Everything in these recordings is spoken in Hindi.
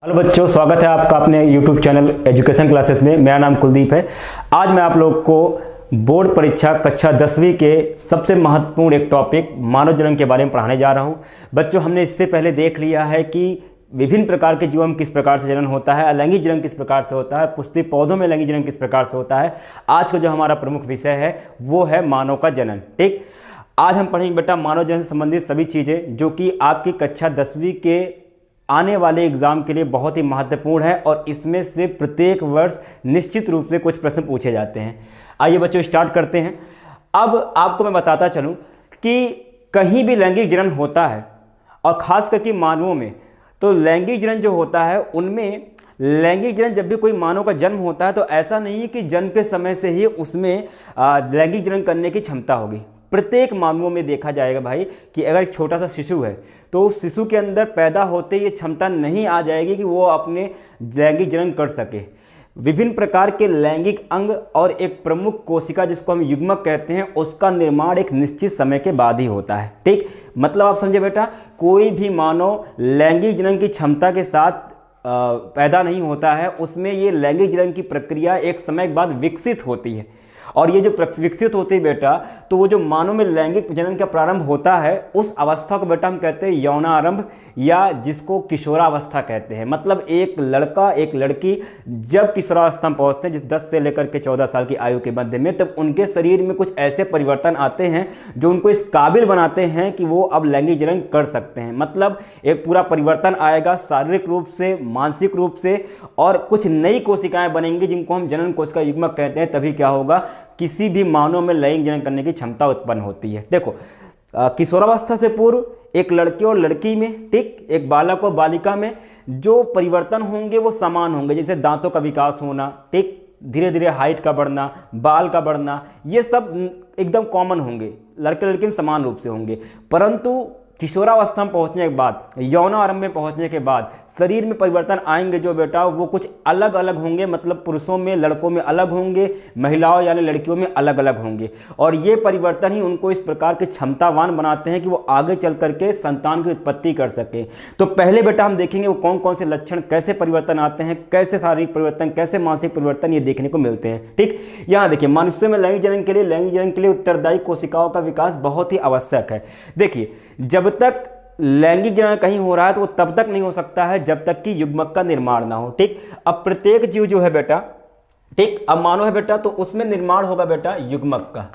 हेलो बच्चों, स्वागत है आपका अपने YouTube चैनल एजुकेशन क्लासेस में। मेरा नाम कुलदीप है। आज मैं आप लोग को बोर्ड परीक्षा कक्षा 10वीं के सबसे महत्वपूर्ण एक टॉपिक मानव जनन के बारे में पढ़ाने जा रहा हूं। बच्चों, हमने इससे पहले देख लिया है कि विभिन्न प्रकार के जीवों में किस प्रकार से जनन होता है, अलैंगिक जनन किस प्रकार से होता है, पुष्पीय पौधों में लैंगिक जनन किस प्रकार से होता है। आज का जो हमारा प्रमुख विषय है वो है मानव का जनन। ठीक, आज हम पढ़ेंगे बेटा मानव जनन से संबंधित सभी चीज़ें जो कि आपकी कक्षा 10वीं के आने वाले एग्जाम के लिए बहुत ही महत्वपूर्ण है और इसमें से प्रत्येक वर्ष निश्चित रूप से कुछ प्रश्न पूछे जाते हैं। आइए बच्चों, स्टार्ट करते हैं। अब आपको मैं बताता चलूं कि कहीं भी लैंगिक जनन होता है और ख़ास करके मानवों में, तो लैंगिक जनन जो होता है उनमें लैंगिक जनन जब भी कोई मानव का जन्म होता है तो ऐसा नहीं है कि जन्म के समय से ही उसमें लैंगिक जनन करने की क्षमता होगी। प्रत्येक मानवों में देखा जाएगा भाई कि अगर एक छोटा सा शिशु है तो उस शिशु के अंदर पैदा होते ये क्षमता नहीं आ जाएगी कि वो अपने लैंगिक जनन कर सके। विभिन्न प्रकार के लैंगिक अंग और एक प्रमुख कोशिका जिसको हम युग्मक कहते हैं उसका निर्माण एक निश्चित समय के बाद ही होता है। ठीक, मतलब आप समझे बेटा, कोई भी मानव लैंगिक जनन की क्षमता के साथ पैदा नहीं होता है, उसमें ये लैंगिक जनन की प्रक्रिया एक समय के बाद विकसित होती है। और ये जो विकसित होती है बेटा, तो वो जो मानव में लैंगिक जनन का प्रारंभ होता है उस अवस्था को बेटा हम कहते हैं यौनारंभ, या जिसको किशोरावस्था कहते हैं। मतलब एक लड़का एक लड़की जब किशोरावस्था में पहुंचते हैं, जिस 10 से लेकर के 14 साल की आयु के मध्य में, तब उनके शरीर में कुछ ऐसे परिवर्तन आते हैं जो उनको इस काबिल बनाते हैं कि वो अब लैंगिक जनन कर सकते हैं। मतलब एक पूरा परिवर्तन आएगा शारीरिक रूप से, मानसिक रूप से, और कुछ नई कोशिकाएं बनेंगी जिनको हम जनन कोशिका युग्मक कहते हैं। तभी क्या होगा, किसी भी मानव में लैंगिक जनन करने की क्षमता उत्पन्न होती है। देखो, किशोरावस्था से पूर्व एक लड़के और लड़की में, ठीक, एक बालक और बालिका में जो परिवर्तन होंगे वो समान होंगे। जैसे दांतों का विकास होना, ठीक, धीरे धीरे हाइट का बढ़ना, बाल का बढ़ना, ये सब एकदम कॉमन होंगे, लड़के लड़की में समान रूप से होंगे। परंतु किशोरावस्था में पहुंचने के बाद, यौनारंभ में पहुंचने के बाद शरीर में परिवर्तन आएंगे जो बेटा, वो कुछ अलग अलग होंगे। मतलब पुरुषों में, लड़कों में अलग होंगे, महिलाओं यानी लड़कियों में अलग अलग होंगे। और ये परिवर्तन ही उनको इस प्रकार के क्षमतावान बनाते हैं कि वो आगे चल करके संतान की उत्पत्ति कर सके। तो पहले बेटा हम देखेंगे वो कौन कौन से लक्षण, कैसे परिवर्तन आते हैं, कैसे शारीरिक परिवर्तन, कैसे मानसिक परिवर्तन ये देखने को मिलते हैं। ठीक, यहाँ देखिए, मनुष्य में लैंगिक जनन के लिए उत्तरदायी कोशिकाओं का विकास बहुत ही आवश्यक है। देखिए, जब तक लैंगिक जनन कहीं हो रहा है तो वो तब तक नहीं हो सकता है जब तक कि युग्मक का निर्माण ना हो। ठीक, अब प्रत्येक जीव जो है बेटा, ठीक, अब मानव है बेटा, तो उसमें निर्माण होगा बेटा युग्मक का।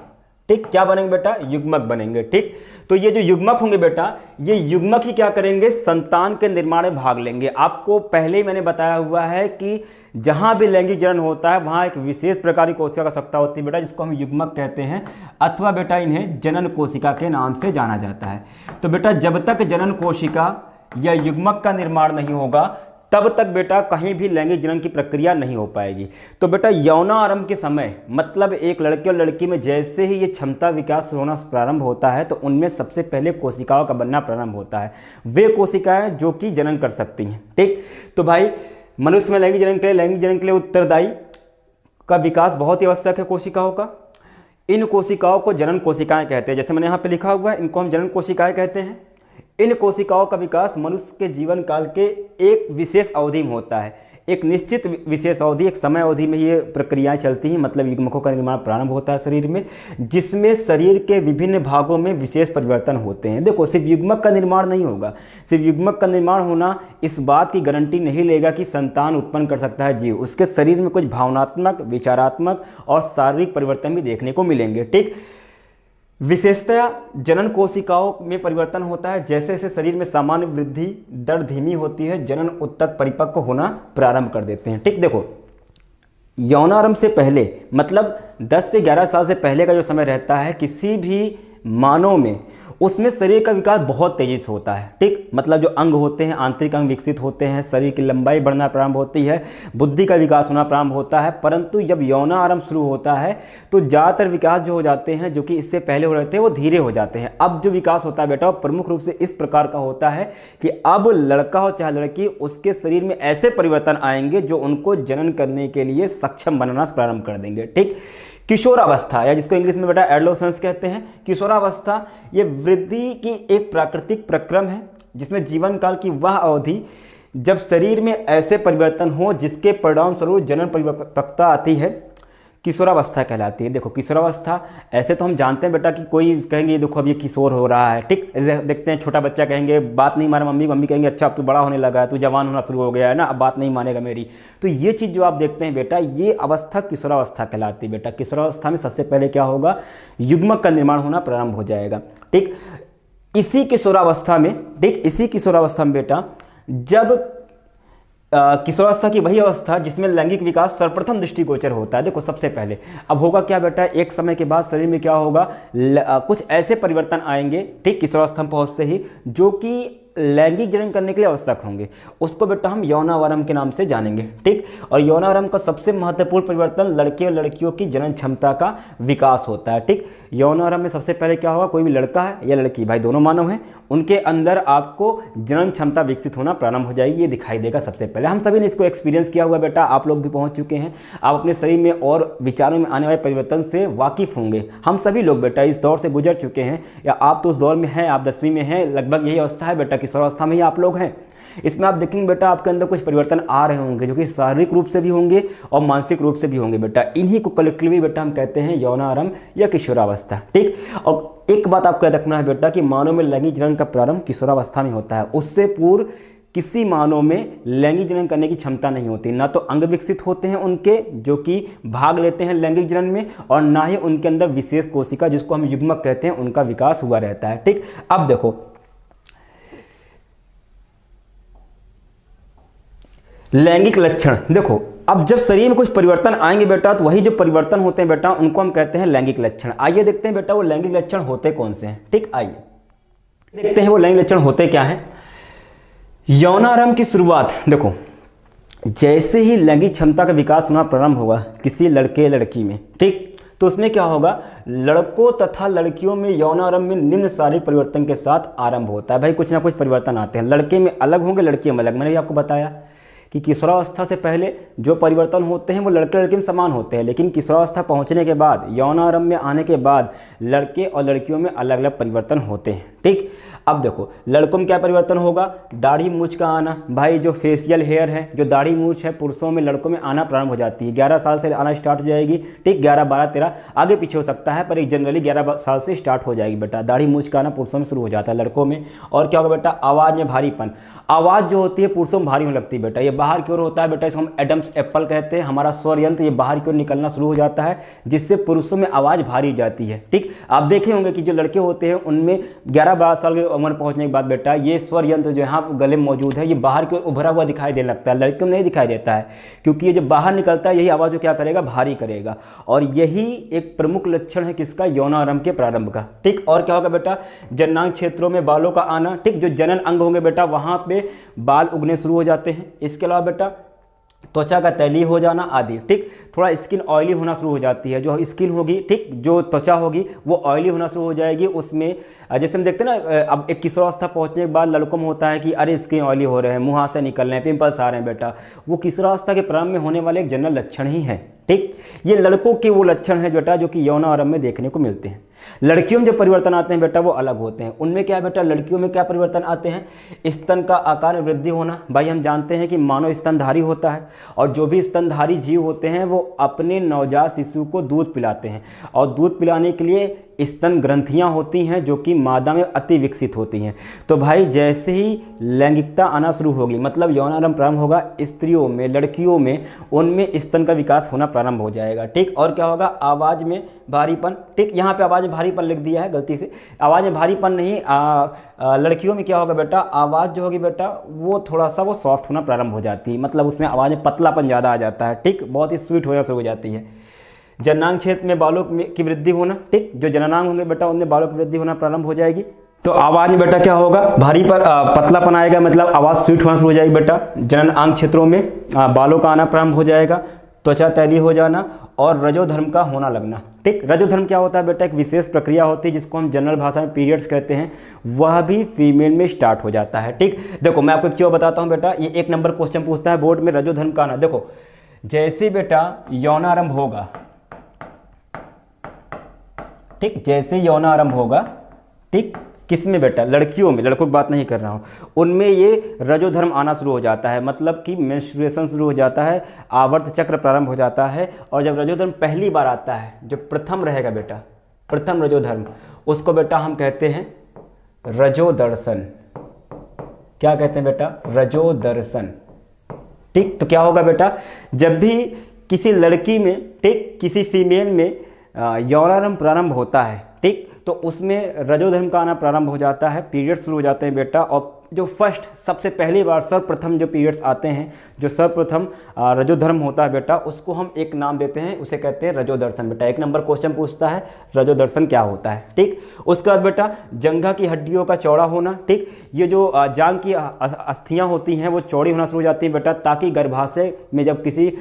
ठीक, क्या बनेंगे बेटा, युग्मक बनेंगे। ठीक, तो ये जो युग्मक होंगे बेटा, ये युग्मक ही क्या करेंगे, संतान के निर्माण में भाग लेंगे। आपको पहले ही मैंने बताया हुआ है कि जहां भी लैंगिक जनन होता है वहां एक विशेष प्रकार की कोशिका की आवश्यकता होती है बेटा, जिसको हम युग्मक कहते हैं, अथवा बेटा इन्हें जनन कोशिका के नाम से जाना जाता है। तो बेटा जब तक जनन कोशिका या युग्मक का निर्माण नहीं होगा तब तक बेटा कहीं भी लैंगिक जनन की प्रक्रिया नहीं हो पाएगी। तो बेटा यौनारंभ के समय, मतलब एक लड़के और लड़की में जैसे ही ये क्षमता विकास होना प्रारंभ होता है तो उनमें सबसे पहले कोशिकाओं का बनना प्रारंभ होता है। वे कोशिकाएं जो कि जनन कर सकती हैं। ठीक, तो भाई मनुष्य में लैंगिक जनन के लिए उत्तरदायी का विकास बहुत ही आवश्यक है कोशिकाओं का। इन कोशिकाओं को जनन कोशिकाएं कहते हैं। जैसे मैंने यहाँ पे लिखा हुआ है, इनको हम जनन कोशिकाएं कहते हैं। इन कोशिकाओं का विकास मनुष्य के जीवन काल के एक विशेष अवधि में होता है। एक निश्चित विशेष अवधि, एक समय अवधि में ये प्रक्रियाएं चलती हैं। मतलब युग्मकों का निर्माण प्रारंभ होता है शरीर में, जिसमें शरीर के विभिन्न भागों में विशेष परिवर्तन होते हैं। देखो, सिर्फ युग्मक का निर्माण नहीं होगा। सिर्फ युग्मक का निर्माण होना इस बात की गारंटी नहीं लेगा कि संतान उत्पन्न कर सकता है जीव। उसके शरीर में कुछ भावनात्मक, विचारात्मक और शारीरिक परिवर्तन भी देखने को मिलेंगे। ठीक, विशेषतया जनन कोशिकाओं में परिवर्तन होता है। जैसे जैसे शरीर में सामान्य वृद्धि दर धीमी होती है, जनन उत्तक परिपक्व होना प्रारंभ कर देते हैं। ठीक, देखो, यौनारंभ से पहले, मतलब 10 से 11 साल से पहले का जो समय रहता है किसी भी मानव में, उसमें शरीर का विकास बहुत तेजी से होता है। ठीक, मतलब जो अंग होते हैं, आंतरिक अंग विकसित होते हैं, शरीर की लंबाई बढ़ना प्रारंभ होती है, बुद्धि का विकास होना प्रारंभ होता है। परंतु जब यौनारंभ शुरू होता है तो ज़्यादातर विकास जो हो जाते हैं, जो कि इससे पहले हो रहे थे, वो धीरे हो जाते हैं। अब जो विकास होता है बेटा वो प्रमुख रूप से इस प्रकार का होता है कि अब लड़का हो चाहे लड़की, उसके शरीर में ऐसे परिवर्तन आएंगे जो उनको जनन करने के लिए सक्षम बनाना प्रारंभ कर देंगे। ठीक, किशोरावस्था, या जिसको इंग्लिश में बेटा एडोलेसेंस कहते हैं, किशोरावस्था ये वृद्धि की एक प्राकृतिक प्रक्रम है जिसमें जीवन काल की वह अवधि जब शरीर में ऐसे परिवर्तन हो जिसके परिणाम स्वरूप जनन परिपक्वता आती है, किशोरावस्था कहलाती है। देखो किशोरावस्था ऐसे तो हम जानते हैं बेटा कि कोई कहेंगे देखो अब ये किशोर हो रहा है, ठीक। ऐसे देखते हैं छोटा बच्चा कहेंगे बात नहीं माने मम्मी, मम्मी कहेंगे अच्छा अब तू बड़ा होने लगा है, तू जवान होना शुरू हो गया है ना, अब बात नहीं मानेगा मेरी। तो ये चीज़ जो आप देखते हैं बेटा, ये अवस्था किशोरावस्था कहलाती है बेटा। किशोरावस्था में सबसे पहले क्या होगा, युग्मक का निर्माण होना प्रारंभ हो जाएगा, ठीक। इसी किशोरावस्था में, ठीक, इसी किशोरावस्था में बेटा जब किशोरावस्था की वही अवस्था जिसमें लैंगिक विकास सर्वप्रथम दृष्टिगोचर होता है। देखो सबसे पहले अब होगा क्या बेटा, एक समय के बाद शरीर में क्या होगा, कुछ ऐसे परिवर्तन आएंगे, ठीक, किशोरावस्था में पहुंचते ही, जो कि लैंगिक जनन करने के लिए आवश्यक होंगे। उसको बेटा हम यौनावरम के नाम से जानेंगे, ठीक। और यौनावरम का सबसे महत्वपूर्ण परिवर्तन लड़के और लड़कियों की जनन क्षमता का विकास होता है, ठीक। यौनावरम में सबसे पहले क्या होगा, कोई भी लड़का है या लड़की, भाई दोनों मानव हैं, उनके अंदर आपको जनन क्षमता विकसित होना प्रारंभ हो जाएगी, ये दिखाई देगा सबसे पहले। हम सभी ने इसको एक्सपीरियंस किया हुआ बेटा, आप लोग भी पहुँच चुके हैं, आप अपने शरीर में और विचारों में आने वाले परिवर्तन से वाकिफ होंगे। हम सभी लोग बेटा इस दौर से गुजर चुके हैं, या आप तो उस दौर में हैं, आप 10वीं में हैं, लगभग यही अवस्था है बेटा, किशोरावस्था में ही आप लोग हैं। इसमें आप देखेंगे बेटा आपके अंदर कुछ परिवर्तन आ रहे होंगे, जो कि शारीरिक रूप से भी होंगे और मानसिक रूप से भी होंगे बेटा। इन्हीं को कलेक्टिवली बेटा हम कहते हैं यौनारंभ या किशोरावस्था, ठीक। और एक बात आपको याद रखना है बेटा कि मानव में लैंगिक जनन का प्रारंभ किशोरावस्था में होता है। उससे पूर्व किसी मानव में लैंगिक जनन करने की क्षमता नहीं होती, ना तो अंग विकसित होते हैं उनके जो कि भाग लेते हैं लैंगिक जनन में, और ना ही उनके अंदर विशेष कोशिका जिसको हम युग्मक कहते हैं उनका विकास हुआ रहता है, ठीक। अब देखो लैंगिक लक्षण, देखो अब जब शरीर में कुछ परिवर्तन आएंगे बेटा, तो वही जो परिवर्तन होते हैं बेटा उनको हम कहते हैं लैंगिक लक्षण। आइए देखते हैं बेटा वो लैंगिक लक्षण होते कौन से हैं, ठीक। आइए देखते हैं वो लैंगिक लक्षण होते क्या हैं। यौनारंभ की शुरुआत, देखो जैसे ही लैंगिक क्षमता का विकास होना प्रारंभ होगा किसी लड़के लड़की में, ठीक, तो उसमें क्या होगा, लड़कों तथा लड़कियों में यौनारंभ में निम्न शारीरिक परिवर्तन के साथ आरंभ होता है। भाई कुछ ना कुछ परिवर्तन आते हैं, लड़के में अलग होंगे, लड़की में अलग। मैंने भी आपको बताया कि किशोरावस्था से पहले जो परिवर्तन होते हैं वो लड़के लड़की में समान होते हैं, लेकिन किशोरावस्था पहुंचने के बाद, यौनारंभ में आने के बाद लड़के और लड़कियों में अलग अलग परिवर्तन होते हैं, ठीक। अब देखो लड़कों में क्या परिवर्तन होगा, दाढ़ी मूछ का आना। भाई जो फेशियल हेयर है, जो दाढ़ी मूछ है, पुरुषों में लड़कों में आना प्रारंभ हो जाती है। 11 साल से आना स्टार्ट हो जाएगी, ठीक। 11, 12, 13 आगे पीछे हो सकता है, पर एक जनरली 11 साल से स्टार्ट हो जाएगी बेटा। दाढ़ी मूछ का आना पुरुषों में शुरू हो जाता है, लड़कों में। और क्या होगा बेटा, आवाज़ में भारीपन। आवाज़ जो होती है पुरुषों में भारी होने लगती है बेटा, ये बाहर की ओर होता है बेटा, इसको हम एडम्स एप्पल कहते हैं। हमारा स्वर यंत्र ये बाहर की ओर निकलना शुरू हो जाता है, जिससे पुरुषों में आवाज़ भारी जाती है, ठीक। आप देखे होंगे कि जो लड़के होते हैं उनमें 11-12 साल की उम्र पहुँचने के बाद बेटा ये स्वर यंत्र जो यहाँ गले में मौजूद है ये बाहर की ओर उभरा हुआ दिखाई देने लगता है। लड़कियों में नहीं दिखाई देता है, क्योंकि ये जब बाहर निकलता है यही आवाज़ को क्या करेगा, भारी करेगा। और यही एक प्रमुख लक्षण है किसका, यौनारंभ के प्रारंभ का, ठीक। और क्या होगा बेटा, जननांग क्षेत्रों में बालों का आना, ठीक। जो जनन अंग होंगे बेटा वहाँ पे बाल उगने शुरू हो जाते हैं। इसके अलावा बेटा त्वचा का तैलीय हो जाना आदि, ठीक। थोड़ा स्किन ऑयली होना शुरू हो जाती है, जो स्किन होगी, ठीक, जो त्वचा होगी वो ऑयली होना शुरू हो जाएगी। उसमें जैसे हम देखते हैं ना, अब एक किशोरावस्था पहुंचने के बाद लड़कों में होता है कि अरे स्किन ऑयली हो रहे हैं, मुँह से निकल रहे हैं, पिंपल्स आ रहे हैं बेटा, वो किशोरावस्था के प्रारंभ में होने वाले एक जनरल लक्षण ही है, ठीक। ये लड़कों के वो लक्षण है बेटा जो कि यौनारंभ में देखने को मिलते हैं। लड़कियों में जो परिवर्तन आते हैं बेटा वो अलग होते हैं। उनमें क्या है बेटा, लड़कियों में क्या परिवर्तन आते हैं, स्तन का आकार में वृद्धि होना। भाई हम जानते हैं कि मानव स्तनधारी होता है, और जो भी स्तनधारी जीव होते हैं वो अपने नवजात शिशु को दूध पिलाते हैं, और दूध पिलाने के लिए स्तन ग्रंथियां होती हैं जो कि मादा में अति विकसित होती हैं। तो भाई जैसे ही लैंगिकता आना शुरू होगी, मतलब यौनारंभ प्रारंभ होगा स्त्रियों में, लड़कियों में, उनमें स्तन का विकास होना प्रारंभ हो जाएगा, ठीक। और क्या होगा, आवाज़ में भारीपन, ठीक। यहाँ पे आवाज़ में भारीपन लिख दिया है गलती से, आवाज़ में भारीपन नहीं, लड़कियों में क्या होगा बेटा, आवाज़ जो होगी बेटा वो थोड़ा सा वो सॉफ्ट होना प्रारंभ हो जाती है, मतलब उसमें आवाज़ में पतलापन ज़्यादा आ जाता है, ठीक। बहुत ही स्वीट होना शुरू हो जाती है। जननांग क्षेत्र में बालों की वृद्धि होना, ठीक। जो जननांग होंगे बेटा उनमें बालों की वृद्धि होना प्रारंभ हो जाएगी। तो आवाज़ में बेटा क्या होगा, भारी पर पतलापन आएगा, मतलब आवाज़ स्वीट होना शुरू हो जाएगी बेटा। जनन अंग क्षेत्रों में बालों का आना प्रारंभ हो जाएगा, त्वचा तैलीय हो जाना और रजोधर्म का होना लगना, ठीक। रजोधर्म क्या होता है बेटा, एक विशेष प्रक्रिया होती है जिसको हम जनरल भाषा में पीरियड्स कहते हैं, वह भी फीमेल में स्टार्ट हो जाता है, ठीक। देखो मैं आपको एक चीज़ बताता हूँ बेटा, ये 1 नंबर क्वेश्चन पूछता है बोर्ड में, रजोधर्म का आना। देखो जैसे बेटा यौनारंभ होगा, ठीक, जैसे यौनारंभ होगा, ठीक, किस में बेटा, लड़कियों में, लड़कों की बात नहीं कर रहा हूँ, उनमें ये रजोधर्म आना शुरू हो जाता है, मतलब कि मेंस्ट्रुएशन शुरू हो जाता है, आवर्त चक्र प्रारंभ हो जाता है। और जब रजोधर्म पहली बार आता है, जो प्रथम रहेगा बेटा, प्रथम रजोधर्म, उसको बेटा हम कहते हैं रजोदर्शन। क्या कहते हैं बेटा, रजोदर्शन। ठीक, तो क्या होगा बेटा, जब भी किसी लड़की में, ठीक, किसी फीमेल में यौनारंभ प्रारंभ होता है, ठीक, तो उसमें रजोधर्म का आना प्रारंभ हो जाता है, पीरियड शुरू हो जाते हैं बेटा। और जो फर्स्ट, सबसे पहली बार सर्वप्रथम जो पीरियड्स आते हैं, जो सर्वप्रथम रजोधर्म होता है बेटा, उसको हम एक नाम देते हैं, उसे कहते हैं रजोदर्शन। बेटा 1 नंबर क्वेश्चन पूछता है रजोदर्शन क्या होता है। ठीक, उसके बाद बेटा जंघा की हड्डियों का चौड़ा होना। ठीक, ये जो जांघ की अस्थियां होती हैं वो चौड़ी होना शुरू हो जाती हैं बेटा, ताकि गर्भाशय में जब किसी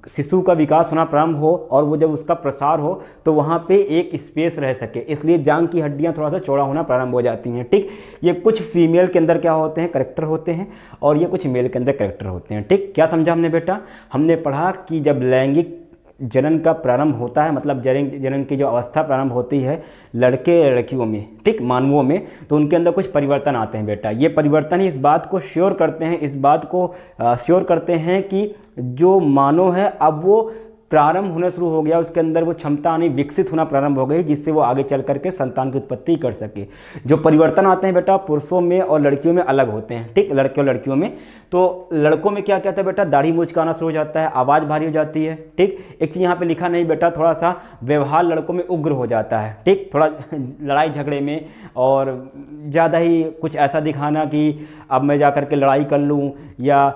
शिशु का विकास होना प्रारंभ हो और वो जब उसका प्रसार हो तो वहाँ पे एक स्पेस रह सके, इसलिए जांघ की हड्डियाँ थोड़ा सा चौड़ा होना प्रारंभ हो जाती हैं। ठीक, ये कुछ फीमेल के अंदर क्या होते हैं, करैक्टर होते हैं, और ये कुछ मेल के अंदर करैक्टर होते हैं। ठीक, क्या समझा हमने बेटा, हमने पढ़ा कि जब लैंगिक जनन का प्रारंभ होता है, मतलब जनन की जो अवस्था प्रारंभ होती है लड़के लड़कियों में, ठीक, मानवों में, तो उनके अंदर कुछ परिवर्तन आते हैं बेटा। ये परिवर्तन ही इस बात को श्योर करते हैं, इस बात को श्योर करते हैं कि जो मानव है अब वो प्रारंभ होना शुरू हो गया, उसके अंदर वो क्षमता आनी, विकसित होना प्रारंभ हो गई, जिससे वो आगे चल करके संतान की उत्पत्ति कर सके। जो परिवर्तन आते हैं बेटा पुरुषों में और लड़कियों में अलग होते हैं। ठीक, लड़के और लड़कियों में, तो लड़कों में क्या कहता है बेटा, दाढ़ी मूंछ का आना शुरू हो जाता है, आवाज़ भारी हो जाती है। ठीक, एक चीज़ यहाँ पे लिखा नहीं बेटा, थोड़ा सा व्यवहार लड़कों में उग्र हो जाता है। ठीक, थोड़ा लड़ाई झगड़े में और ज़्यादा ही कुछ ऐसा दिखाना कि अब मैं जा कर के लड़ाई कर लूँ, या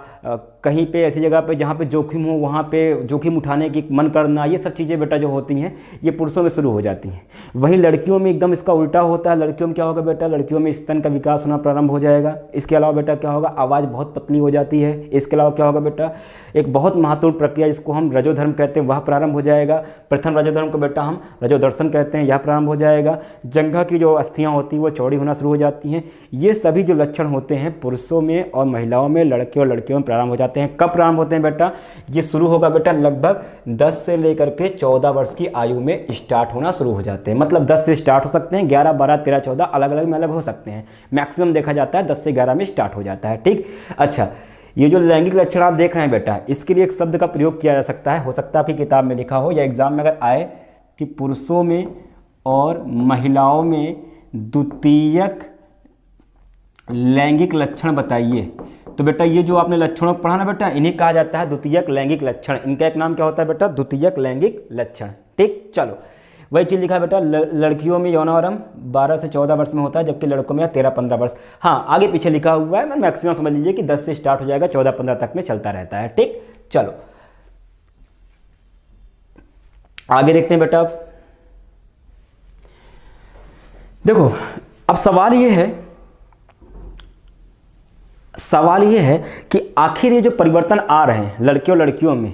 कहीं पे ऐसी जगह पे जहाँ पे जोखिम हो वहाँ पे जोखिम उठाने की मन करना, ये सब चीज़ें बेटा जो होती हैं ये पुरुषों में शुरू हो जाती हैं। वहीं लड़कियों में एकदम इसका उल्टा होता है। लड़कियों में क्या होगा बेटा, लड़कियों में स्तन का विकास होना प्रारंभ हो जाएगा। इसके अलावा बेटा क्या होगा, आवाज़ बहुत पतली हो जाती है। इसके अलावा क्या होगा बेटा, एक बहुत महत्वपूर्ण प्रक्रिया जिसको हम रजोधर्म कहते हैं वह प्रारंभ हो जाएगा। प्रथम रजोधर्म को बेटा हम रजोदर्शन कहते हैं, यह प्रारंभ हो जाएगा। जंघा की जो अस्थियाँ होती हैं वो चौड़ी होना शुरू हो जाती हैं। ये सभी जो लक्षण होते हैं पुरुषों में और महिलाओं में, लड़के और लड़कियों में प्रारंभ हो जाते हैं। कब प्रारंभ होते हैं बेटा, ये शुरू होगा बेटा लगभग 10 से लेकर के 14 वर्ष की आयु में स्टार्ट होना शुरू हो जाते हैं। मतलब 10 से स्टार्ट हो सकते हैं, 11, 12, 13, 14 अलग अलग में अलग हो सकते हैं। मैक्सिमम देखा जाता है 10 से 11 में स्टार्ट हो जाता है। ठीक, अच्छा, ये जो लैंगिक लक्षण आप देख रहे हैं बेटा, इसके लिए एक शब्द का प्रयोग किया जा सकता है, हो सकता है आपकी किताब में लिखा हो या एग्जाम में अगर आए कि पुरुषों में और महिलाओं में द्वितीयक लैंगिक लक्षण बताइए। तो बेटा ये जो आपने लक्षणों को पढ़ा ना बेटा, इन्हें कहा जाता है द्वितीयक लैंगिक लक्षण। इनका एक नाम क्या होता है बेटा, द्वितीयक लैंगिक लक्षण। ठीक, चलो वही चीज़ लिखा है बेटा, लड़कियों में यौनारंभ 12 से 14 वर्ष में होता है, जबकि लड़कों में 13-15 वर्ष। हाँ, आगे पीछे लिखा हुआ है, मैं मैक्सिमम समझ लीजिए कि 10 से स्टार्ट हो जाएगा, 14-15 तक में चलता रहता है। ठीक, चलो आगे देखते हैं बेटा। देखो अब सवाल ये है कि आखिर ये जो परिवर्तन आ रहे हैं लड़के और लड़कियों में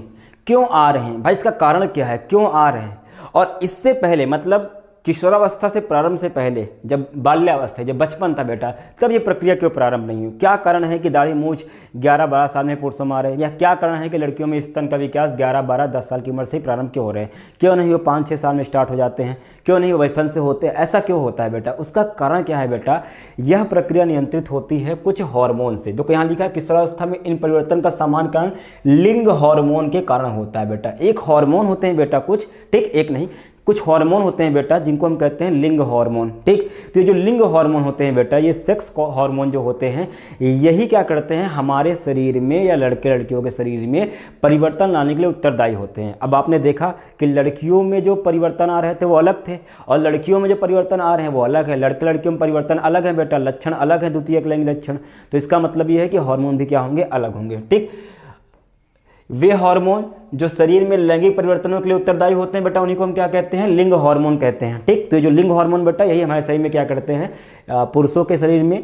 क्यों आ रहे हैं भाई, इसका कारण क्या है, क्यों आ रहे हैं। और इससे पहले मतलब किशोरावस्था से प्रारंभ से पहले, जब बाल्यावस्था, जब बचपन था बेटा, तब ये प्रक्रिया क्यों प्रारंभ नहीं हुई। क्या कारण है कि दाढ़ी मूंछ 11-12 साल में पुरुषों में आ रहे हैं, या क्या कारण है कि लड़कियों में स्तन का विकास 11-12-10 साल की उम्र से ही प्रारंभ क्यों हो रहे हैं। क्यों नहीं वो 5-6 साल में स्टार्ट हो जाते हैं, क्यों नहीं वो बचपन से होते हैं, ऐसा क्यों होता है बेटा। उसका कारण क्या है बेटा, यह प्रक्रिया नियंत्रित होती है कुछ हार्मोन से। देखो यहाँ लिखा है किशोरावस्था में इन परिवर्तन का सामान्य कारण लिंग हार्मोन के कारण होता है बेटा। एक हार्मोन होते हैं बेटा कुछ, ठीक, एक नहीं कुछ हार्मोन होते हैं बेटा जिनको हम कहते हैं लिंग हार्मोन। ठीक, तो ये जो लिंग हार्मोन होते हैं बेटा, ये सेक्स हार्मोन जो होते हैं, यही क्या करते हैं हमारे शरीर में या लड़के लड़कियों के शरीर में परिवर्तन लाने के लिए उत्तरदायी होते हैं। अब आपने देखा कि लड़कियों में जो परिवर्तन आ रहे थे वो अलग थे, और लड़कियों में जो परिवर्तन आ रहे हैं वो अलग है। लड़के लड़कियों में परिवर्तन अलग है बेटा, लक्षण अलग है, द्वितीयक लैंगिक लक्षण। तो इसका मतलब ये है कि हार्मोन भी क्या होंगे, अलग होंगे। ठीक, वे हार्मोन जो शरीर में लैंगिक परिवर्तनों के लिए उत्तरदायी होते हैं बेटा, उन्हीं को हम क्या कहते हैं, लिंग हार्मोन कहते हैं। ठीक, तो जो लिंग हार्मोन बेटा यही हमारे शरीर में क्या करते हैं, पुरुषों के शरीर में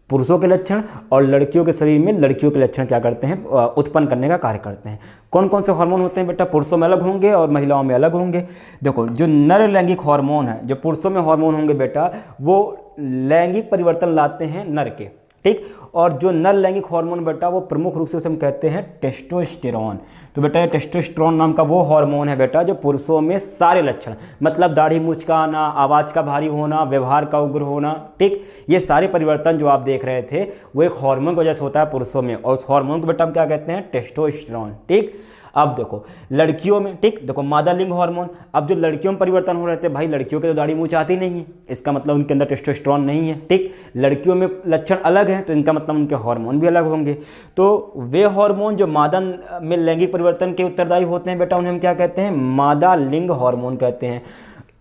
पुरुषों के लक्षण और लड़कियों के शरीर में लड़कियों के लक्षण क्या करते हैं, उत्पन्न करने का कार्य करते हैं। कौन कौन से हार्मोन होते हैं बेटा, पुरुषों में अलग होंगे और महिलाओं में अलग होंगे। देखो जो नर लैंगिक हार्मोन है, जो पुरुषों में हार्मोन होंगे बेटा, वो लैंगिक परिवर्तन लाते हैं नर के। ठीक। और जो नर लैंगिक हार्मोन बेटा वो प्रमुख रूप से उसे हम कहते हैं टेस्टोस्टेरॉन। तो बेटा ये टेस्टोस्टेरॉन नाम का वो हार्मोन है बेटा जो पुरुषों में सारे लक्षण, मतलब दाढ़ी मूंछ का आना, आवाज़ का भारी होना, व्यवहार का उग्र होना, ठीक, ये सारे परिवर्तन जो आप देख रहे थे वो एक हार्मोन की वजह से होता है पुरुषों में, और उस हार्मोन को बेटा हम क्या कहते हैं, टेस्टोस्टेरॉन, ठीक। अब देखो लड़कियों में, ठीक, देखो मादा लिंग हार्मोन, अब जो लड़कियों में परिवर्तन हो रहे थे भाई, लड़कियों के तो दाढ़ी मूंछ आती नहीं है, इसका मतलब उनके अंदर टेस्टोस्टेरॉन नहीं है, ठीक। लड़कियों में लक्षण अलग हैं तो इनका मतलब उनके हार्मोन भी अलग होंगे। तो वे हार्मोन जो मादा में लैंगिक परिवर्तन के उत्तरदायी होते हैं बेटा उन्हें हम क्या कहते हैं, मादा लिंग हार्मोन कहते हैं।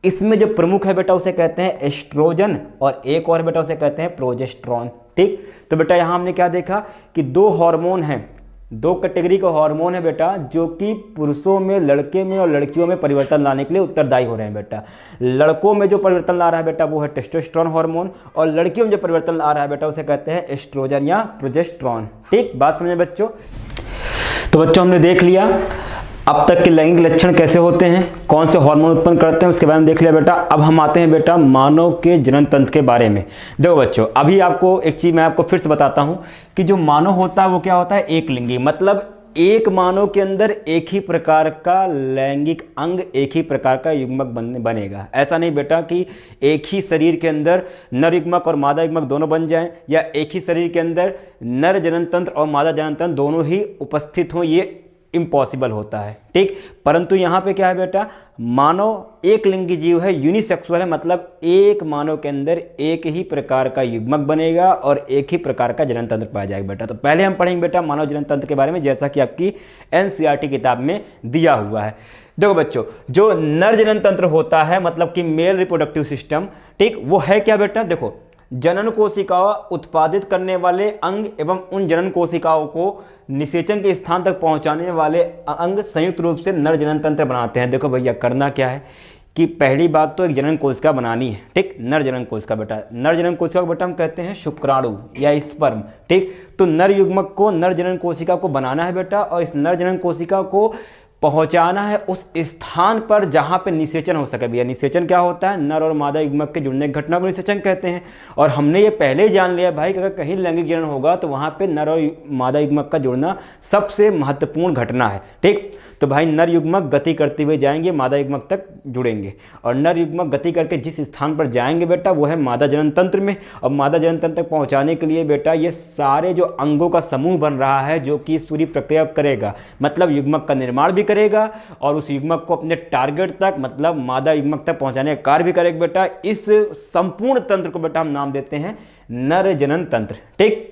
इसमें जो प्रमुख है बेटा उसे कहते हैं एस्ट्रोजन, और एक और बेटा उसे कहते हैं प्रोजेस्टेरॉन, ठीक। तो बेटा यहाँ हमने क्या देखा कि दो हार्मोन हैं, दो कैटेगरी का हार्मोन है बेटा जो कि पुरुषों में, लड़के में और लड़कियों में परिवर्तन लाने के लिए उत्तरदायी हो रहे हैं बेटा। लड़कों में जो परिवर्तन ला रहा है बेटा वो है टेस्टोस्टेरॉन हार्मोन, और लड़कियों में जो परिवर्तन ला रहा है बेटा उसे कहते हैं एस्ट्रोजन या प्रोजेस्टेरॉन, ठीक। बात समझे बच्चों। तो बच्चों हमने देख लिया अब तक के लैंगिक लक्षण कैसे होते हैं, कौन से हार्मोन उत्पन्न करते हैं, उसके बारे में देख लिया बेटा। अब हम आते हैं बेटा मानव के जनन तंत्र के बारे में। देखो बच्चों अभी आपको एक चीज़ मैं आपको फिर से बताता हूं कि जो मानव होता है वो क्या होता है, एक लिंगी, मतलब एक मानव के अंदर एक ही प्रकार का लैंगिक अंग, एक ही प्रकार का युग्मक बनेगा। ऐसा नहीं बेटा कि एक ही शरीर के अंदर नर युग्मक और मादा युग्मक दोनों बन जाएं, या एक ही शरीर के अंदर नर जनन तंत्र और मादा जनन तंत्र दोनों ही उपस्थित हों, ये इम्पॉसिबल होता है, ठीक। परंतु यहाँ पे क्या है बेटा, मानव एक लिंगी जीव है, यूनिसेक्सुअल है, मतलब एक मानव के अंदर एक ही प्रकार का युग्मक बनेगा और एक ही प्रकार का जनन तंत्र पाया जाएगा बेटा। तो पहले हम पढ़ेंगे बेटा मानव जनन तंत्र के बारे में, जैसा कि आपकी एनसीईआरटी किताब में दिया हुआ है। देखो बच्चों जो नर जनन तंत्र होता है, मतलब कि मेल रिप्रोडक्टिव सिस्टम, ठीक, वो है क्या बेटा, देखो जनन कोशिकाओं उत्पादित करने वाले अंग एवं उन जनन कोशिकाओं को निषेचन के स्थान तक पहुंचाने वाले अंग संयुक्त रूप से नर जनन तंत्र बनाते हैं। देखो भैया करना क्या है कि पहली बात तो एक जनन कोशिका बनानी है, ठीक, नर जनन कोशिका बेटा। नर जनन कोशिका को बेटा हम कहते हैं शुक्राणु या स्पर्म, ठीक। तो नर युग्मक को, नर जनन कोशिका को बनाना है बेटा, और इस नर जनन कोशिका को पहुंचाना है उस स्थान पर जहां पे निषेचन हो सके। भैया निषेचन क्या होता है, नर और मादा युग्मक के जुड़ने की घटना को निषेचन कहते हैं। और हमने ये पहले ही जान लिया भाई कि अगर कहीं लैंगिक जनन होगा तो वहां पे नर और मादा युग्मक का जुड़ना सबसे महत्वपूर्ण घटना है, ठीक। तो भाई नर युग्मक गति करते हुए जाएंगे, मादा युग्मक तक जुड़ेंगे, और नर युग्मक गति करके जिस स्थान पर जाएंगे बेटा वो है मादा जनन तंत्र में। और मादा जनन तंत्र तक पहुंचाने के लिए बेटा ये सारे जो अंगों का समूह बन रहा है जो कि इस पूरी प्रक्रिया करेगा, मतलब युग्मक का निर्माण भी करेगा और उस युग्मक को अपने टारगेट तक, मतलब मादा युग्मक तक पहुंचाने का कार्य भी करेगा बेटा। इस संपूर्ण तंत्र को बेटा हम नाम देते हैं नर जनन तंत्र, ठीक।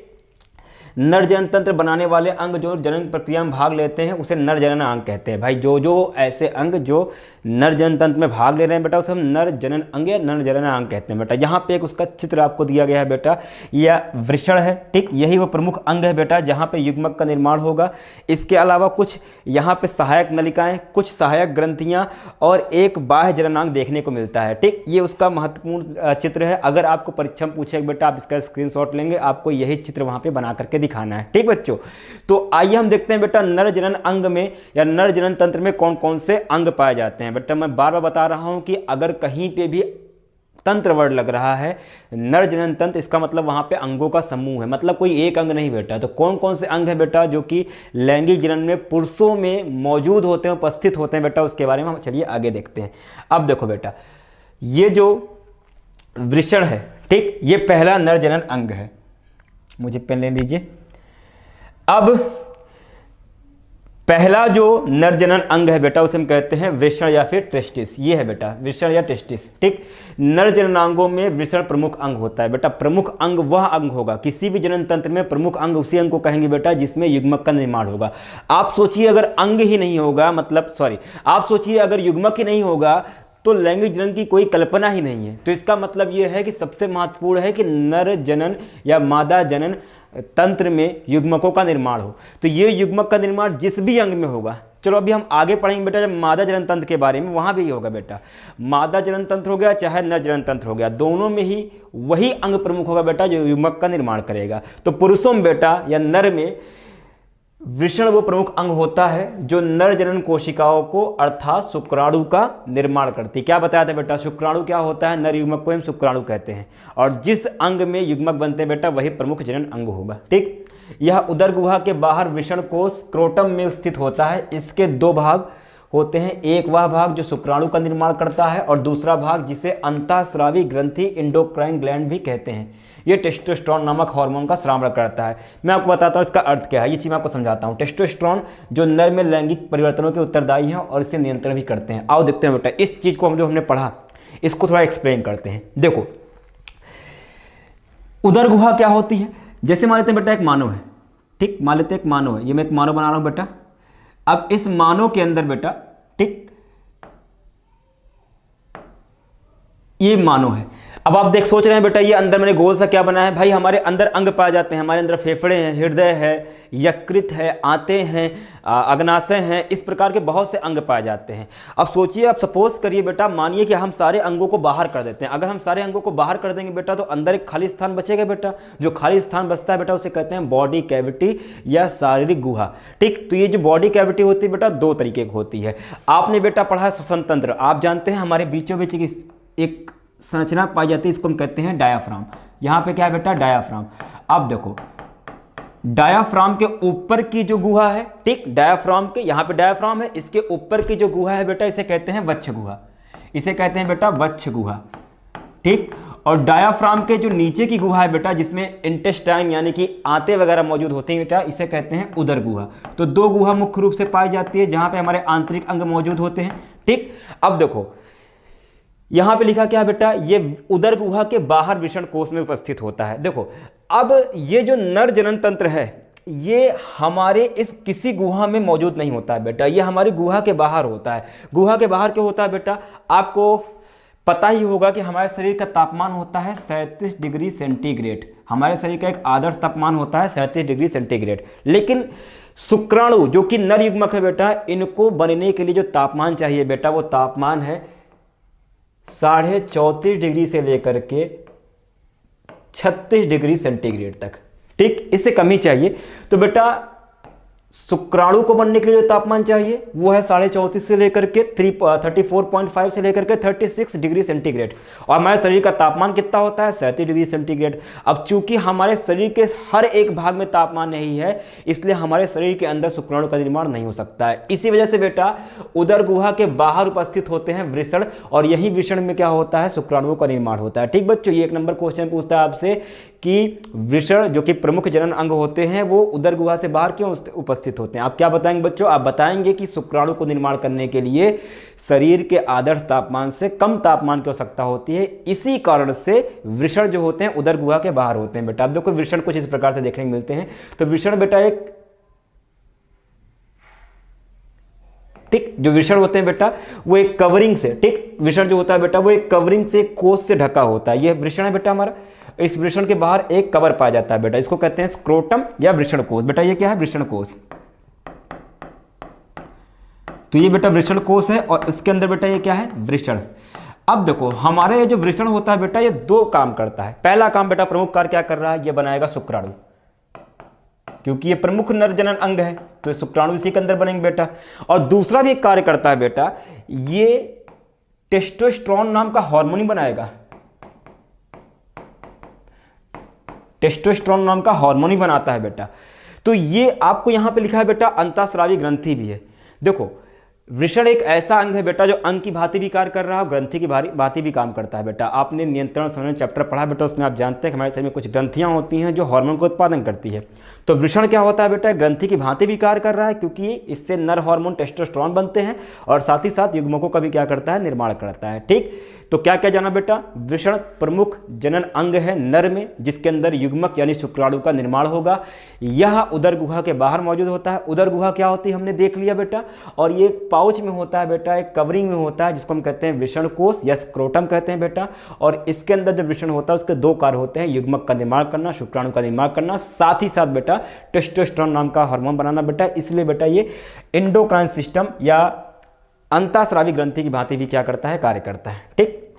नर जनन तंत्र बनाने वाले अंग जो जनन प्रक्रिया में भाग लेते हैं उसे नर जनन अंग कहते हैं। भाई जो जो ऐसे अंग जो नर जनन तंत्र में भाग ले रहे हैं बेटा उसे हम नर जनन अंग या नर जनन अंग कहते हैं बेटा। यहाँ पे एक उसका चित्र आपको दिया गया है बेटा, यह वृषण है, ठीक, यही वो प्रमुख अंग है बेटा जहाँ पे युग्मक का निर्माण होगा। इसके अलावा कुछ यहाँ पे सहायक नलिकाएं, कुछ सहायक ग्रंथियाँ और एक बाह्य जननांग देखने को मिलता है, ठीक। ये उसका महत्वपूर्ण चित्र है। अगर आपको परीक्षा में पूछेगा बेटा आप इसका स्क्रीनशॉट लेंगे, आपको यही चित्र वहाँ पे बना करके दिखाना है, ठीक बच्चों। तो आइए हम देखते हैं बेटा नर जनन अंग में या नर जनन तंत्र में कौन कौन से अंग पाए जाते हैं। बेटा मैं बार बार बता रहा हूं कि अगर कहीं पे भी तंत्र वर्ड लग रहा है नर जनन तंत्र, इसका मतलब वहां पे अंगों का समूह है, मतलब कोई एक अंग नहीं बेटा। तो कौन कौन से अंग है बेटा जो कि लैंगिक जनन में पुरुषों में मौजूद होते हैं, उपस्थित होते हैं बेटा, उसके बारे में हम चलिए आगे देखते हैं। अब देखो बेटा ये जो वृषण है, ठीक, ये पहला नर जनन अंग है। मुझे पेन ले लीजिए। अब पहला जो नर जनन अंग है बेटा उसे हम कहते हैं वृषण या फिर टेस्टिस। ये है बेटा वृषण या टेस्टिस, ठीक। नर जननांगों में वृषण प्रमुख अंग होता है बेटा। प्रमुख अंग वह अंग होगा, किसी भी जनन तंत्र में प्रमुख अंग उसी अंग को कहेंगे बेटा जिसमें युग्मक का निर्माण होगा। आप सोचिए अगर अंग ही नहीं होगा, मतलब सॉरी, आप सोचिए अगर युग्मक ही नहीं होगा तो लैंगिक जनन की कोई कल्पना ही नहीं है। तो इसका मतलब यह है कि सबसे महत्वपूर्ण है कि नर जनन या मादा जनन तंत्र में युग्मकों का निर्माण हो। तो ये युग्मक का निर्माण जिस भी अंग में होगा, चलो अभी हम आगे पढ़ेंगे बेटा जब मादा जनन तंत्र के बारे में, वहां भी ये होगा बेटा। मादा जनन तंत्र हो गया चाहे नर जनन तंत्र हो गया, दोनों में ही वही अंग प्रमुख होगा बेटा जो युग्मक का निर्माण करेगा। तो पुरुषों में बेटा या नर में वृषण वो प्रमुख अंग होता है जो नर जनन कोशिकाओं को अर्थात शुक्राणु का निर्माण करती है। क्या बताया था बेटा, शुक्राणु क्या होता है, नर युग्मक को हम शुक्राणु कहते हैं, और जिस अंग में युग्मक बनते हैं बेटा वही प्रमुख जनन अंग होगा। ठीक, यह उदर गुहा के बाहर वृषण कोश स्क्रोटम में स्थित होता है। इसके दो भाग होते हैं, एक वह भाग जो शुक्राणु का निर्माण करता है और दूसरा भाग जिसे अंतःस्रावी ग्रंथि इंडोक्राइन ग्लैंड भी कहते हैं। ये टेस्टोस्टेरोन नामक हार्मोन का स्राव करता है। मैं आपको बताता हूँ इसका अर्थ क्या है, ये चीज़ मैं आपको समझाता हूँ। टेस्टोस्टेरोन जो नर में लैंगिक परिवर्तनों के उत्तरदायी हैं और इसे नियंत्रण भी करते हैं। आओ देखते हैं बेटा इस चीज़ को हम जो हमने पढ़ा इसको थोड़ा एक्सप्लेन करते हैं। देखो उदर गुहा क्या होती है, जैसे मान लेते हैं बेटा एक मानव है, ठीक, मान लेते हैं एक मानव है, ये मैं एक मानव बना रहा हूँ बेटा। अब इस मानव के अंदर बेटा, ठीक, ये मानव है। अब आप देख सोच रहे हैं बेटा ये अंदर मैंने गोल सा क्या बना है, भाई हमारे अंदर अंग पाए जाते हैं, हमारे अंदर फेफड़े हैं, हृदय है, यकृत है, आंतें हैं, अग्नाशय हैं, इस प्रकार के बहुत से अंग पाए जाते हैं। अब सोचिए, आप सपोज करिए बेटा, मानिए कि हम सारे अंगों को बाहर कर देते हैं। अगर हम सारे अंगों को बाहर कर देंगे बेटा तो अंदर एक खाली स्थान बचेगा बेटा, जो खाली स्थान बचता है बेटा उसे कहते हैं बॉडी कैविटी या शारीरिक गुहा। ठीक, तो ये जो बॉडी कैविटी होती है बेटा दो तरीके की होती है। आपने बेटा पढ़ा है श्वसन तंत्र, आप जानते हैं हमारे बीचों बीच एक संरचना पाई जाती है, इसको हम कहते हैं डायाफ्राम। यहाँ पे क्या है बेटा, डायाफ्राम। अब देखो डायाफ्राम के ऊपर की जो गुहा है, ठीक, डायाफ्राम के यहाँ पे डायाफ्राम है, इसके ऊपर की जो गुहा है बेटा इसे कहते हैं वक्ष गुहा, इसे कहते हैं बेटा वक्ष गुहा। ठीक, और डायाफ्राम के जो नीचे की गुहा है बेटा जिसमें इंटेस्टाइन यानी कि आंतें वगैरह मौजूद होती हैं बेटा, इसे कहते हैं उदर गुहा। तो दो गुहा मुख्य रूप से पाई जाती है जहाँ पे हमारे आंतरिक अंग मौजूद होते हैं। ठीक, अब देखो यहां पे लिखा क्या बेटा, ये उदर गुहा के बाहर वृषण कोश में उपस्थित होता है। देखो अब ये जो नर जनन तंत्र है ये हमारे इस किसी गुहा में मौजूद नहीं होता है बेटा, ये हमारी गुहा के बाहर होता है। गुहा के बाहर क्यों होता है बेटा, आपको पता ही होगा कि हमारे शरीर का तापमान होता है 37 डिग्री सेंटीग्रेड। हमारे शरीर का एक आदर्श तापमान होता है 37 डिग्री सेंटीग्रेड, लेकिन शुक्राणु जो कि नर युग्मक है बेटा, इनको बनने के लिए जो तापमान चाहिए बेटा वो तापमान है 34.5 डिग्री से लेकर के 36 डिग्री सेंटीग्रेड तक। ठीक, इससे कम ही चाहिए। तो बेटा शुक्राणु को बनने के लिए जो तापमान चाहिए वो है 34.5 से लेकर के 34.5 से लेकर के 36 डिग्री सेंटीग्रेड, और हमारे शरीर का तापमान कितना होता है 37 डिग्री सेंटीग्रेड। अब चूंकि हमारे शरीर के हर एक भाग में तापमान नहीं है इसलिए हमारे शरीर के अंदर शुक्राणु का निर्माण नहीं हो सकता है। इसी वजह से बेटा उदर गुहा के बाहर उपस्थित होते हैं वृषण, और यही वृषण में क्या होता है, शुक्राणुओं का निर्माण होता है। ठीक बच्चों, ये एक नंबर क्वेश्चन पूछता है आपसे कि वृषण जो कि प्रमुख जनन अंग होते हैं वो उदर गुहा से बाहर क्यों उपस्थित होते हैं। आप क्या बताएंगे बच्चों, आप बताएंगे कि शुक्राणु को निर्माण करने के लिए शरीर के आदर्श तापमान से कम तापमान की आवश्यकता होती है, इसी कारण से वृषण जो होते हैं उदर गुहा के बाहर होते हैं बेटा। आप देखो वृषण कुछ इस प्रकार से देखने को मिलते हैं। तो वृषण बेटा एक, ठीक, जो वृषण होते हैं बेटा वो एक कवरिंग से, ठीक, वृषण जो होता है बेटा वो एक कवरिंग से, कोश से ढका होता है। ये वृषण है बेटा हमारा, इस वृषण के बाहर एक कवर पाया जाता है बेटा, इसको कहते हैं स्क्रोटम या वृषण कोश। बेटा ये क्या है, वृषण कोश। तो ये बेटा वृषण कोश है और इसके अंदर बेटा ये क्या है, वृषण। अब देखो हमारे ये जो वृषण होता है बेटा ये दो काम करता है। पहला काम बेटा प्रमुख कार्य क्या कर रहा है, ये बनाएगा शुक्राणु, क्योंकि ये प्रमुख नर जनन अंग है तो शुक्राणु इसी के अंदर बनेंगे बेटा। और दूसरा भी एक कार्य करता है बेटा, ये टेस्टोस्टेरोन नाम का हार्मोन बनाएगा, टेस्टोस्टेरोन नाम का हार्मोन ही बनाता है बेटा। तो ये आपको यहां पे लिखा है बेटा अंतःस्रावी ग्रंथि भी है। देखो वृषण एक ऐसा अंग है बेटा जो अंग की भांति भी कार्य कर रहा है और ग्रंथि की भांति भी काम करता है बेटा। आपने नियंत्रण संवेदन चैप्टर पढ़ा बेटा, उसमें आप जानते हैं कि हमारे शरीर में कुछ ग्रंथियां होती हैं जो हार्मोन का उत्पादन करती है। तो वृषण क्या होता है बेटा, ग्रंथि की भांति भी कार्य कर रहा है, क्योंकि इससे नर हार्मोन टेस्टोस्टेरोन बनते हैं और साथ ही साथ युग्मकों का भी क्या करता है, निर्माण करता है। ठीक, तो क्या क्या जाना बेटा, वृषण प्रमुख जनन अंग है नर में जिसके अंदर युग्मक यानी शुक्राणु का निर्माण होगा। यह उदर गुहा के बाहर मौजूद होता है। उदर गुहा क्या होती है हमने देख लिया बेटा, और ये पाउच में होता है बेटा, एक कवरिंग में होता है जिसको हम कहते हैं वृषण कोश या स्क्रोटम कहते हैं बेटा। और इसके अंदर जो वृषण होता है उसके दो कार्य होते हैं, युग्मक का निर्माण करना, शुक्राणु का निर्माण करना, साथ ही साथ बेटा टेस्टोस्टेरोन नाम का हार्मोन बनाना बेटा। इसलिए बेटा ये एंडोक्राइन सिस्टम या अंतःस्रावी ग्रंथि की भांति भी क्या करता है, कार्य करता है। ठीक,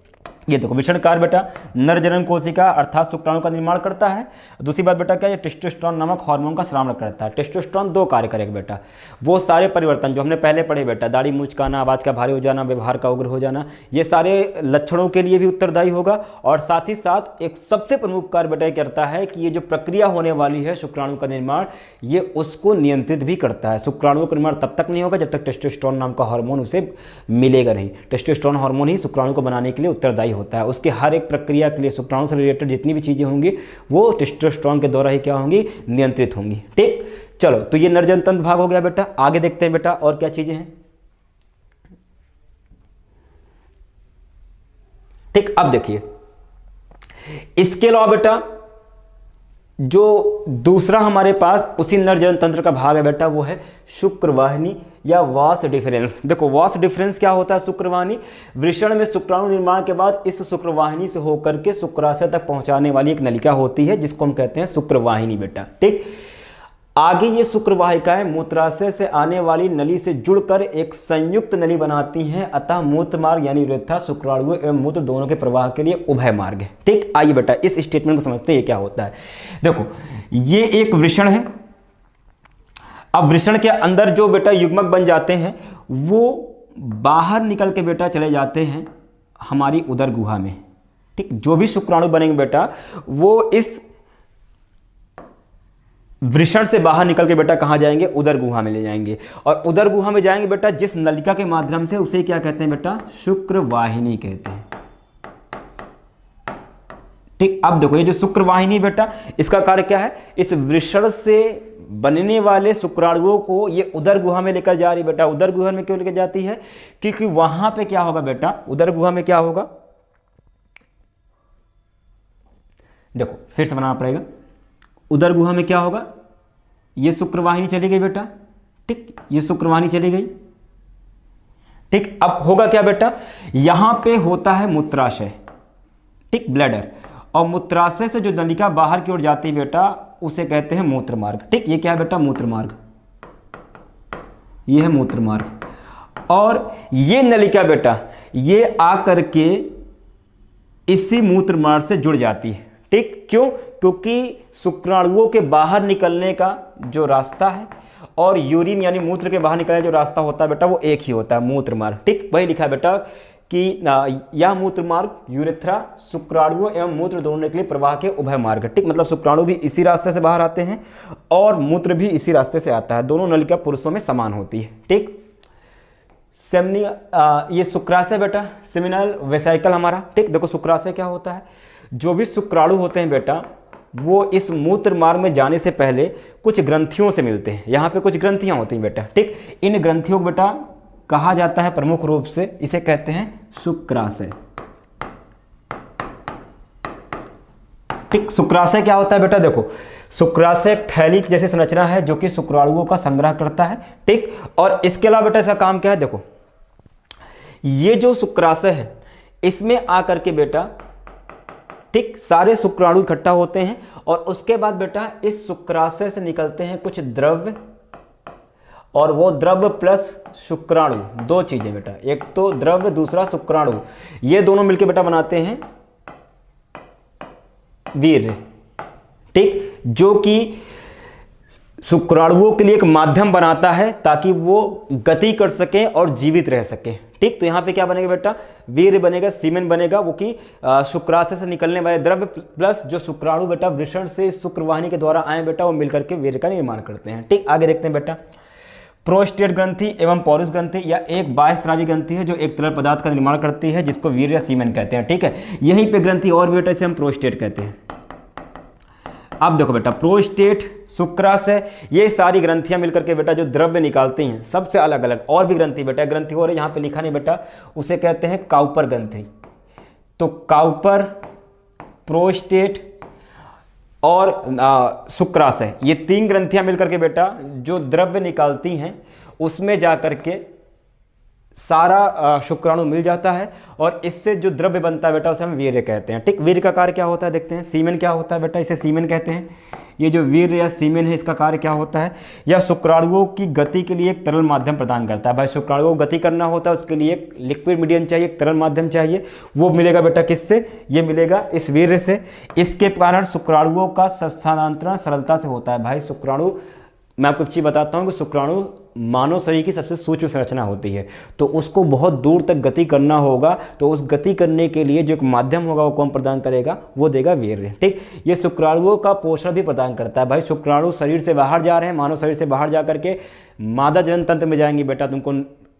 ये देखो वृषणकार बेटा नर जनन कोशिका अर्थात शुक्राणु का निर्माण करता है। दूसरी बात बेटा क्या, ये टेस्टोस्टेरोन नामक हार्मोन का स्राव करता है। टेस्टोस्टेरोन दो कार्य करेगा बेटा, वो सारे परिवर्तन जो हमने पहले पढ़े बेटा, दाढ़ी मुचकाना, आवाज़ का भारी हो जाना, व्यवहार का उग्र हो जाना, ये सारे लक्षणों के लिए भी उत्तरदायी होगा। और साथ ही साथ एक सबसे प्रमुख कार्य बेटा करता है कि ये जो प्रक्रिया होने वाली है शुक्राणु का निर्माण, ये उसको नियंत्रित भी करता है। शुक्राणु का निर्माण तब तक नहीं होगा जब तक टेस्टोस्टेरोन नाम का हार्मोन उसे मिलेगा नहीं। टेस्टोस्टेरोन हार्मोन ही शुक्राणु को बनाने के लिए उत्तरदायी होता है। उसके हर एक प्रक्रिया के लिए शुक्राणु से रिलेटेड जितनी भी चीज़ें होंगी वो टेस्टोस्टेरोन के द्वारा ही क्या होंगी, नियंत्रित होंगी। ठीक, चलो तो ये नरजन तंत्र भाग हो गया बेटा। आगे देखते हैं बेटा और क्या चीजें हैं। ठीक, अब देखिए इसके अलावा बेटा जो दूसरा हमारे पास उसी नरजन तंत्र का भाग है बेटा, वो है शुक्रवाहिनी या वास डिफरेंस। देखो वास डिफरेंस क्या होता है, शुक्रवाहिनी वृषण में शुक्राणु निर्माण के बाद इस शुक्रवाहिनी से होकर के शुक्राशय तक पहुंचाने वाली एक नलिका होती है जिसको हम कहते हैं शुक्रवाहिनी बेटा। ठीक, आगे ये शुक्रवाहिकाएं मूत्राशय से आने वाली नली से जुड़कर एक संयुक्त नली बनाती हैं, अतः मूत्र मार्ग यानी यूरेथ्रा शुक्राणु एवं मूत्र दोनों के प्रवाह के लिए उभय मार्ग है। ठीक, आइए बेटा इस स्टेटमेंट को समझते हैं ये क्या होता है। देखो ये एक वृषण है। अब वृषण के अंदर जो बेटा युग्मक बन जाते हैं वो बाहर निकल के बेटा चले जाते हैं हमारी उदर गुहा में। ठीक, जो भी शुक्राणु बनेंगे बेटा वो इस वृषण से बाहर निकल के बेटा कहाँ जाएंगे, उदर गुहा में ले जाएंगे। और उदर गुहा में जाएंगे बेटा जिस नलिका के माध्यम से, उसे क्या कहते हैं बेटा, शुक्रवाहिनी कहते हैं। ठीक, अब देखो ये जो शुक्रवाहिनी बेटा इसका कार्य क्या है, इस वृषण से बनने वाले शुक्राणुओं को ये उदर गुहा में लेकर जा रही बेटा। उदर गुहा में क्यों लेकर जाती है, क्योंकि वहां पे क्या होगा बेटा, उदर गुहा में क्या होगा, देखो फिर से बनाना पड़ेगा। उदर गुहा में क्या होगा, ये शुक्रवाहिनी चली गई बेटा। ठीक, ये शुक्रवाहिनी चली गई। ठीक, अब होगा क्या बेटा, यहां पे होता है मूत्राशय। ठीक, ब्लैडर, और मूत्राशय से जो नलिका बाहर की ओर जाती है बेटा उसे कहते हैं मूत्र मार्ग। ठीक, ये क्या है बेटा, मूत्र मार्ग, ये है मूत्र मार्ग। और ये नलिका बेटा ये आकर के इसी मूत्र मार्ग से जुड़ जाती है। ठीक, क्यों, क्योंकि शुक्राणुओं के बाहर निकलने का जो रास्ता है और यूरिन यानी मूत्र के बाहर निकलने जो रास्ता होता है बेटा वो एक ही होता है, मूत्र मार्ग। ठीक, वही लिखा है बेटा कि यह मूत्र मार्ग यूरेथ्रा शुक्राणुओं एवं मूत्र दोनों के लिए प्रवाह के उभय मार्ग। ठीक, मतलब शुक्राणु भी इसी रास्ते से बाहर आते हैं और मूत्र भी इसी रास्ते से आता है। दोनों नलिका पुरुषों में समान होती है। ठीक, सेमनी ये शुक्राशय बेटा सेमिनल वेसाइकल हमारा। ठीक, देखो शुक्राशय क्या होता है, जो भी शुक्राणु होते हैं बेटा वो इस मूत्र मार्ग में जाने से पहले कुछ ग्रंथियों से मिलते हैं। यहाँ पे कुछ ग्रंथियाँ होती हैं बेटा। ठीक, इन ग्रंथियों को बेटा कहा जाता है प्रमुख रूप से, इसे कहते हैं शुक्राशय। ठीक, शुक्राशय क्या होता है बेटा, देखो शुक्राशय थैली जैसी संरचना है जो कि शुक्राणुओं का संग्रह करता है। ठीक, और इसके अलावा बेटा इसका काम क्या है, देखो ये जो शुक्राशय है इसमें आकर के बेटा ठीक सारे शुक्राणु इकट्ठा होते हैं और उसके बाद बेटा इस शुक्राशय से निकलते हैं कुछ द्रव्य, और वो द्रव्य प्लस शुक्राणु, दो चीजें बेटा, एक तो द्रव्य दूसरा शुक्राणु, ये दोनों मिलकर बेटा बनाते हैं वीर्य। ठीक, जो कि शुक्राणुओं के लिए एक माध्यम बनाता है ताकि वो गति कर सकें और जीवित रह सकें। ठीक, तो यहाँ पे क्या बनेगा बेटा, वीर्य बनेगा, सीमेन बनेगा, वो कि शुक्राशय से निकलने वाले द्रव्य प्लस जो शुक्राणु बेटा वृषण से शुक्रवाहिनी के द्वारा आए बेटा वो मिलकर के वीर्य का निर्माण करते हैं। ठीक, आगे देखते हैं बेटा, प्रोस्टेट ग्रंथि एवं पौरुष ग्रंथि या एक बाह्यस्रावी ग्रंथि है जो एक तरल पदार्थ का निर्माण करती है जिसको वीर्य या सीमेन कहते हैं। ठीक है, यहीं पे ग्रंथि और भी बेटा इसे हम प्रोस्टेट कहते हैं। अब देखो बेटा प्रोस्टेट, शुक्राशय, ये सारी ग्रंथियां मिलकर के बेटा जो द्रव्य निकालती हैं सबसे अलग अलग, और भी ग्रंथि बेटा, ग्रंथि और यहाँ पे लिखा नहीं बेटा, उसे कहते हैं काउपर ग्रंथि। तो काउपर, प्रोस्टेट और शुक्राशय, ये तीन ग्रंथियां मिलकर के बेटा जो द्रव्य निकालती हैं उसमें जाकर के सारा शुक्राणु मिल जाता है और इससे जो द्रव्य बनता है बेटा उसे हम वीर्य कहते हैं। ठीक, वीर्य का कार्य क्या होता है देखते हैं। सीमेन क्या होता है बेटा, इसे सीमेन कहते हैं। ये जो वीर्य या सीमेन है इसका कार्य क्या होता है, यह शुक्राणुओं की गति के लिए एक तरल माध्यम प्रदान करता है। भाई शुक्राणुओं को गति करना होता है, उसके लिए एक लिक्विड मीडियम चाहिए, एक तरल माध्यम चाहिए। वो मिलेगा बेटा किससे, ये मिलेगा इस वीर्य से। इसके कारण शुक्राणुओं का स्थानांतरण सरलता से होता है। भाई शुक्राणु, मैं आपको एक चीज़ बताता हूँ कि शुक्राणु मानव शरीर की सबसे सूक्ष्म संरचना होती है, तो उसको बहुत दूर तक गति करना होगा, तो उस गति करने के लिए जो एक माध्यम होगा वो कौन प्रदान करेगा, वो देगा वीर्य। ठीक, ये शुक्राणुओं का पोषण भी प्रदान करता है। भाई शुक्राणु शरीर से बाहर जा रहे हैं, मानव शरीर से बाहर जा करके मादा जनन तंत्र में जाएंगे बेटा, तुमको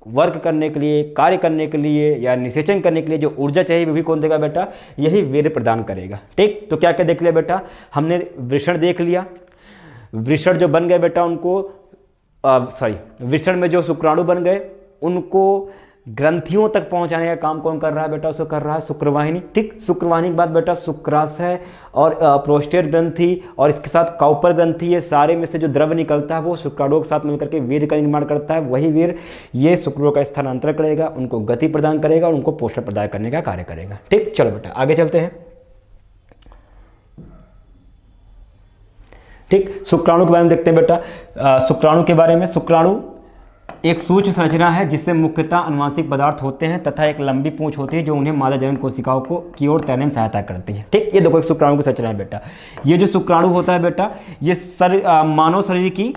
वर्क करने के लिए, कार्य करने के लिए या निषेचन करने के लिए जो ऊर्जा चाहिए वो भी कौन देगा बेटा, यही वीर्य प्रदान करेगा। ठीक, तो क्या क्या देख लिया बेटा, हमने वृषण देख लिया। वृषण जो बन गए बेटा उनको वृषण में जो शुक्राणु बन गए उनको ग्रंथियों तक पहुंचाने का काम कौन कर रहा है बेटा, उसको कर रहा है शुक्रवाहिनी। ठीक, शुक्रवाहिनी के बाद बेटा शुक्राशय और प्रोस्टेट ग्रंथि और इसके साथ काउपर ग्रंथि, ये सारे में से जो द्रव्य निकलता है वो शुक्राणुओं के साथ मिलकर के वीर्य का निर्माण करता है। वही वीर्य ये शुक्राणुओं का स्थानांतरण करेगा, उनको गति प्रदान करेगा और उनको पोषण प्रदान करने का कार्य करेगा। ठीक, चलो बेटा आगे चलते हैं। ठीक, शुक्राणु के बारे में देखते हैं बेटा। शुक्राणु के बारे में, शुक्राणु एक सूक्ष्म संरचना है जिससे मुख्यतः अनुवांशिक पदार्थ होते हैं तथा एक लंबी पूंछ होती है जो उन्हें मादा जनन कोशिकाओं को की ओर तैरने में सहायता करती है। ठीक, ये देखो एक शुक्राणु की संरचना है बेटा। ये जो शुक्राणु होता है बेटा, ये मानव शरीर की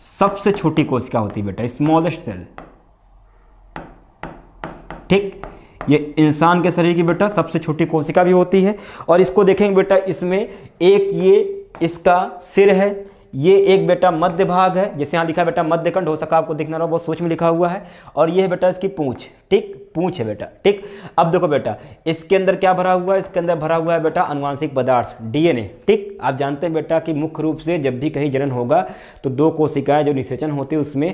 सबसे छोटी कोशिका होती है बेटा, स्मॉलेस्ट सेल। ठीक, ये इंसान के शरीर की बेटा सबसे छोटी कोशिका भी होती है। और इसको देखेंगे बेटा, इसमें एक ये इसका सिर है, ये एक बेटा मध्य भाग है, जैसे यहाँ लिखा है बेटा मध्यखंड, हो सका आपको दिखना रहा, बहुत सूक्ष्म लिखा हुआ है। और ये है बेटा इसकी पूंछ। ठीक, पूंछ है बेटा। ठीक, अब देखो बेटा इसके अंदर क्या भरा हुआ है, इसके अंदर भरा हुआ है बेटा अनुवांशिक पदार्थ, डीएनए। ठीक, आप जानते हैं बेटा कि मुख्य रूप से जब भी कहीं जनन होगा तो दो कोशिकाएं जो निषेचन होती है उसमें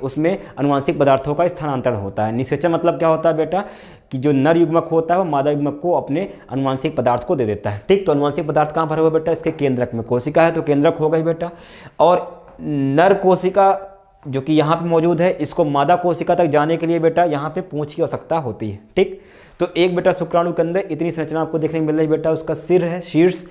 उसमें अनुवांशिक पदार्थों का स्थानांतरण होता है। निषेचन मतलब क्या होता है बेटा, कि जो नर युग्मक होता है वो मादा युग्मक को अपने अनुवांशिक पदार्थ को दे देता है। ठीक, तो अनुवांशिक पदार्थ कहाँ भरा हुआ बेटा, इसके केंद्रक में। कोशिका है तो केंद्रक होगा ही बेटा। और नर कोशिका जो कि यहाँ पे मौजूद है, इसको मादा कोशिका तक जाने के लिए बेटा यहाँ पे पूंछ की आवश्यकता होती है। ठीक, तो एक बेटा शुक्राणु के अंदर इतनी संरचना आपको देखने को मिल रही है बेटा, उसका सिर है, शीर्ष,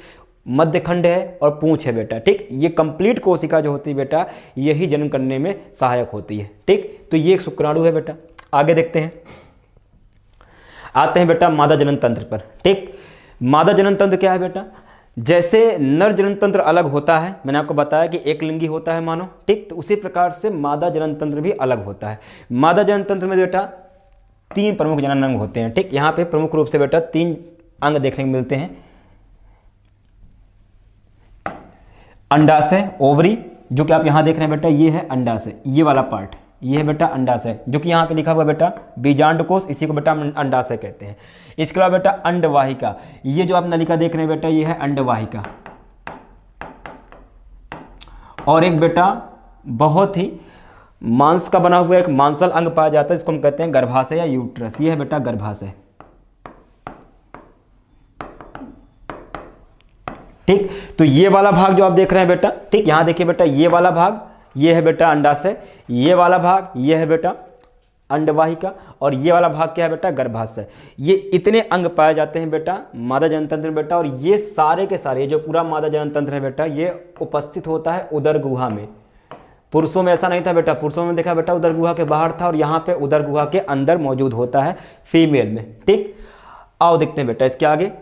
मध्यखंड है और पूंछ है बेटा। ठीक, ये कंप्लीट कोशिका जो होती है बेटा यही जनन करने में सहायक होती है। ठीक, तो ये एक शुक्राणु है बेटा। आगे देखते हैं, आते हैं बेटा मादा जनन तंत्र पर। ठीक, मादा जनन तंत्र क्या है बेटा, जैसे नर जनन तंत्र अलग होता है, मैंने आपको बताया कि एक लिंगी होता है मानो। ठीक, तो उसी प्रकार से मादा जनन तंत्र भी अलग होता है। मादा जनन तंत्र में बेटा 3 प्रमुख जनन अंग होते हैं। ठीक, यहाँ पे प्रमुख रूप से बेटा 3 अंग देखने को मिलते हैं। अंडाशय, ओवरी, जो कि आप यहाँ देख रहे हैं बेटा, ये है अंडाशय, ये वाला पार्ट, ये है बेटा अंडाशय, जो कि यहाँ पे लिखा हुआ बेटा बीजांडकोश, इसी को बेटा अंडाशय कहते हैं। इसके अलावा बेटा अंडवाहिका, ये जो आप नलिका देख रहे हैं बेटा, ये है अंडवाहिका। और एक बेटा बहुत ही मांस का बना हुआ एक मांसल अंग पाया जाता है, जिसको हम कहते हैं गर्भाशय या यूट्रस। ये है बेटा गर्भाशय। ठीक, तो ये वाला भाग जो आप देख रहे हैं बेटा, ठीक, यहाँ देखिए बेटा, ये वाला भाग ये है बेटा अंडाशय, ये वाला भाग ये है बेटा अंडवाहिका, और ये वाला भाग क्या है बेटा गर्भाशय। ये इतने अंग पाए जाते हैं बेटा मादा जनन तंत्र में बेटा। और ये सारे के सारे जो पूरा मादा जनन तंत्र है बेटा, ये उपस्थित होता है उदर गुहा में। पुरुषों में ऐसा नहीं था बेटा, पुरुषों में देखा बेटा उदर गुहा के बाहर था, और यहाँ पे उदर गुहा के अंदर मौजूद होता है फीमेल में। ठीक, आओ देखते हैं बेटा इसके आगे।